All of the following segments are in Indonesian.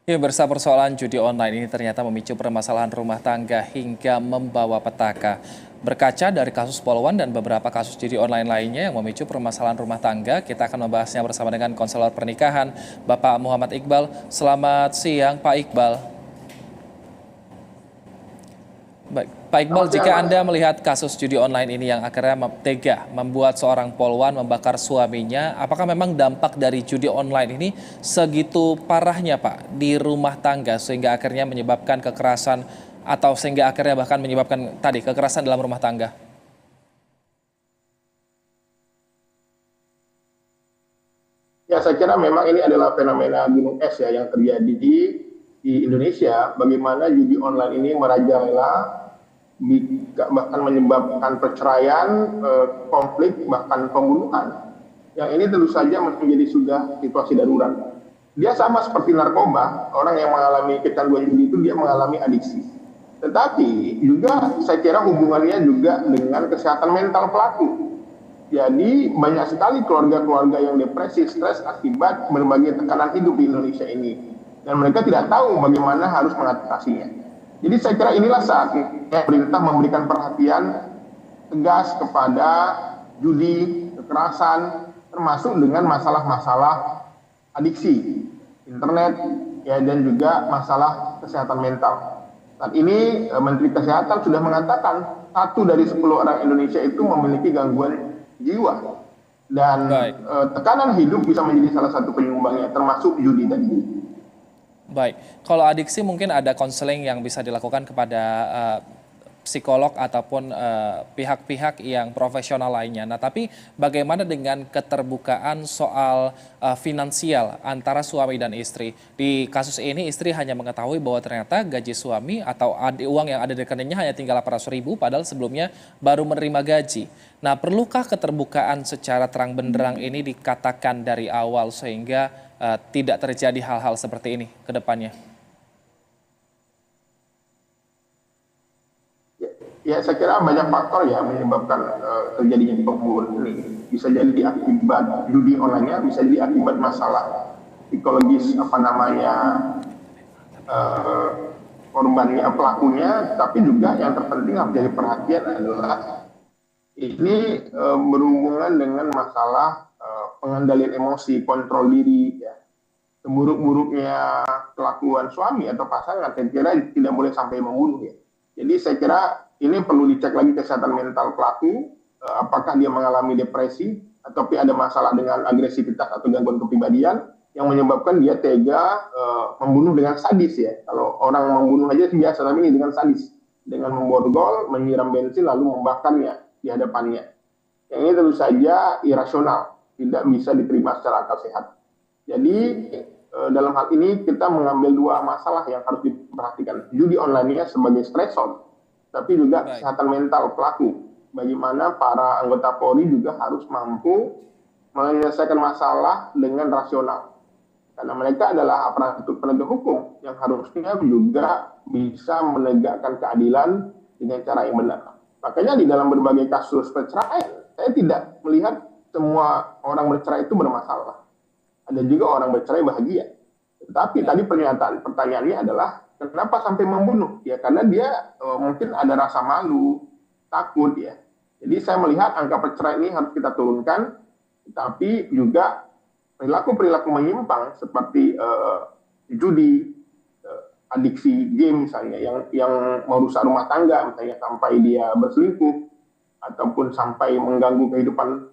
Ya, bersama persoalan judi online ini ternyata memicu permasalahan rumah tangga hingga membawa petaka. Berkaca dari kasus Polwan dan beberapa kasus judi online lainnya yang memicu permasalahan rumah tangga, kita akan membahasnya bersama dengan konselor pernikahan, Bapak Muhammad Iqbal. Selamat siang, Pak Iqbal. Baik, Pak Iqbal, Selamat siang, jika Mas. Anda melihat kasus judi online ini yang akhirnya tega membuat seorang polwan membakar suaminya, apakah memang dampak dari judi online ini segitu parahnya, Pak, di rumah tangga sehingga akhirnya menyebabkan kekerasan atau sehingga akhirnya bahkan menyebabkan tadi kekerasan dalam rumah tangga? Ya, saya kira memang ini adalah fenomena gunung es ya yang terjadi di Indonesia. Bagaimana judi online ini merajalela, bahkan menyebabkan perceraian, konflik, bahkan pembunuhan. Yang ini tentu saja menjadi sudah situasi darurat. Dia sama seperti narkoba, orang yang mengalami kecanduan judi itu dia mengalami adiksi. Tetapi juga saya kira hubungannya juga dengan kesehatan mental pelaku. Jadi banyak sekali keluarga-keluarga yang depresi, stres akibat berbagai tekanan hidup di Indonesia ini. Dan mereka tidak tahu bagaimana harus mengatasinya. Jadi saya kira inilah saatnya pemerintah memberikan perhatian tegas kepada judi, kekerasan, termasuk dengan masalah-masalah adiksi, internet, ya, dan juga masalah kesehatan mental. Saat ini Menteri Kesehatan sudah mengatakan 1 dari 10 orang Indonesia itu memiliki gangguan jiwa, dan Baik. tekanan hidup bisa menjadi salah satu penyumbangnya, termasuk judi tadi. Baik, kalau adiksi mungkin ada konseling yang bisa dilakukan kepada psikolog ataupun pihak-pihak yang profesional lainnya. Nah, tapi bagaimana dengan keterbukaan soal finansial antara suami dan istri? Di kasus ini istri hanya mengetahui bahwa ternyata gaji suami atau uang yang ada di rekeningnya hanya tinggal 800.000 padahal sebelumnya baru menerima gaji. Nah, perlukah keterbukaan secara terang benderang ini dikatakan dari awal sehingga tidak terjadi hal-hal seperti ini ke depannya? Ya, saya kira banyak faktor ya menyebabkan terjadinya pembunuhan ini. Bisa jadi akibat judi online-nya, bisa jadi akibat masalah psikologis apa namanya eh, korbannya, pelakunya, tapi juga yang terpenting harus jadi perhatian adalah ini berhubungan dengan masalah pengendalian emosi, kontrol diri, ya. Seburuk-buruknya kelakuan suami atau pasangan, saya kira tidak boleh sampai membunuh ya. Jadi saya kira ini perlu dicek lagi kesehatan mental pelaku, apakah dia mengalami depresi, atau ada masalah dengan agresivitas atau gangguan kepribadian yang menyebabkan dia tega membunuh dengan sadis ya. Kalau orang membunuh aja biasa, tapi ini dengan sadis, dengan memborgol, menyiram bensin lalu membakarnya di hadapannya. Yang ini tentu saja irasional, tidak bisa diterima secara akal sehat. Jadi dalam hal ini kita mengambil dua masalah yang harus diperhatikan. Judi online-nya sebagai stresor, tapi juga Baik. kesehatan mental pelaku. Bagaimana para anggota Polri juga harus mampu menyelesaikan masalah dengan rasional. Karena mereka adalah aparatur penegak hukum yang harusnya juga bisa menegakkan keadilan dengan cara yang benar. Makanya di dalam berbagai kasus perceraian, saya tidak melihat semua orang bercerai itu bermasalah. Ada juga orang bercerai bahagia. Tetapi tadi Baik. pertanyaannya adalah kenapa sampai membunuh? Ya karena dia mungkin ada rasa malu, takut ya. Jadi saya melihat angka perceraian ini harus kita turunkan, tapi juga perilaku-perilaku menyimpang seperti judi, adiksi game misalnya, yang merusak rumah tangga, misalnya sampai dia berselingkuh ataupun sampai mengganggu kehidupan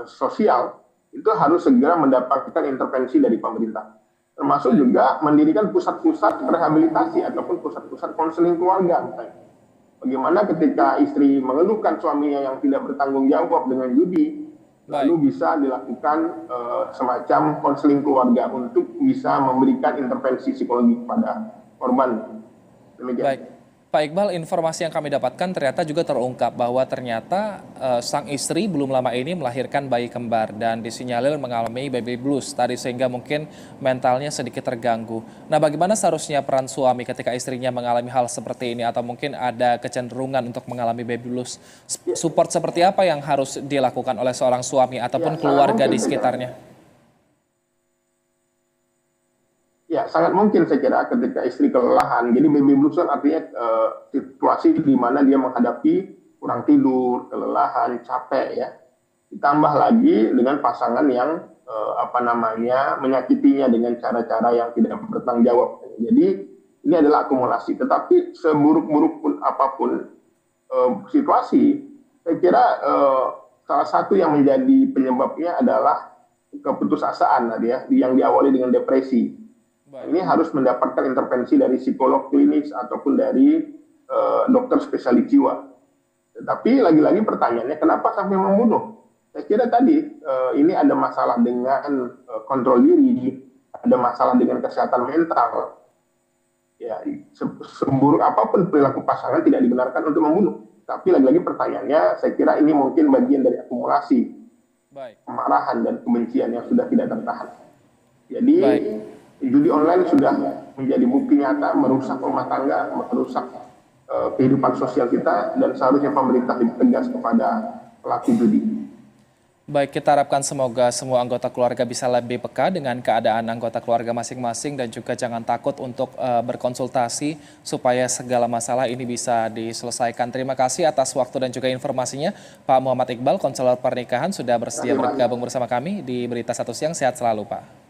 sosial, itu harus segera mendapatkan intervensi dari pemerintah. Termasuk Baik. juga mendirikan pusat-pusat rehabilitasi ataupun pusat-pusat konseling keluarga. Misalnya. Bagaimana ketika istri mengeluhkan suaminya yang tidak bertanggung jawab dengan judi, Baik. lalu bisa dilakukan semacam konseling keluarga untuk bisa memberikan intervensi psikologi kepada korban. Baik, Demikian. Pak Iqbal, informasi yang kami dapatkan ternyata juga terungkap bahwa ternyata sang istri belum lama ini melahirkan bayi kembar dan disinyalir mengalami baby blues tadi sehingga mungkin mentalnya sedikit terganggu. Nah, bagaimana seharusnya peran suami ketika istrinya mengalami hal seperti ini atau mungkin ada kecenderungan untuk mengalami baby blues? Support seperti apa yang harus dilakukan oleh seorang suami Ya, ataupun sangat keluarga mungkin di saya kira. sekitarnya? Ya, sangat mungkin saya kira ketika istri kelelahan. Jadi baby blues kan artinya situasi di mana dia menghadapi kurang tidur, kelelahan, capek ya. Ditambah lagi dengan pasangan yang menyakitinya dengan cara-cara yang tidak bertanggung jawab. Jadi ini adalah akumulasi. Tetapi seburuk-buruk pun apapun situasi, saya kira salah satu yang menjadi penyebabnya adalah keputusasaan ya, yang diawali dengan depresi. Ini harus mendapatkan intervensi dari psikolog klinis ataupun dari dokter spesialis jiwa. Tetapi lagi-lagi pertanyaannya, kenapa sampai membunuh? Saya kira tadi ini ada masalah dengan kontrol diri, ada masalah dengan kesehatan mental. Ya, seburuk apapun perilaku pasangan tidak dibenarkan untuk membunuh. Tapi lagi-lagi pertanyaannya, saya kira ini mungkin bagian dari akumulasi kemarahan dan kebencian yang sudah tidak tertahan. Jadi judi online sudah menjadi bukti nyata merusak rumah tangga, merusak kehidupan sosial kita, dan seharusnya pemerintah lebih tegas kepada pelaku judi. Baik, kita harapkan semoga semua anggota keluarga bisa lebih peka dengan keadaan anggota keluarga masing-masing dan juga jangan takut untuk berkonsultasi supaya segala masalah ini bisa diselesaikan. Terima kasih atas waktu dan juga informasinya, Pak Muhammad Iqbal, konselor pernikahan, sudah bersedia bergabung bersama kami di Berita Satu Siang. Sehat selalu, Pak.